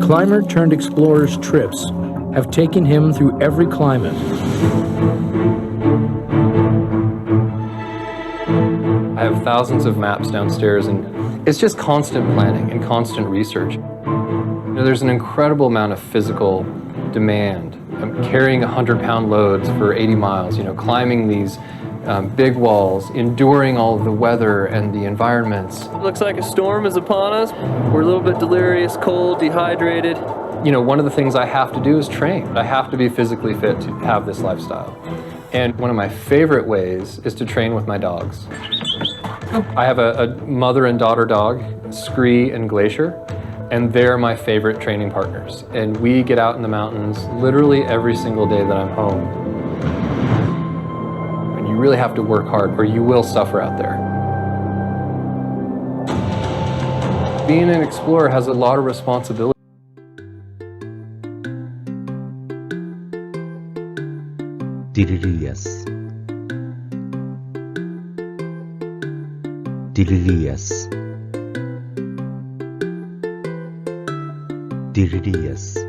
climber-turned-explorer's trips have taken him through every climate. I have thousands of maps downstairs, and it's just constant planning and constant research. You know, there's an incredible amount of physical demand. I'm carrying 100-pound loads for 80 miles, you know, climbing these big walls, enduring all of the weather and the environments. Looks like a storm is upon us. We're a little bit delirious, cold, dehydrated. You know, one of the things I have to do is train. I have to be physically fit to have this lifestyle. And one of my favorite ways is to train with my dogs. I have a mother and daughter dog, Scree and Glacier, and they're my favorite training partners. And we get out in the mountains literally every single day that I'm home. And you really have to work hard or you will suffer out there. Being an explorer has a lot of responsibility. Delirious. Delirious. Delirious.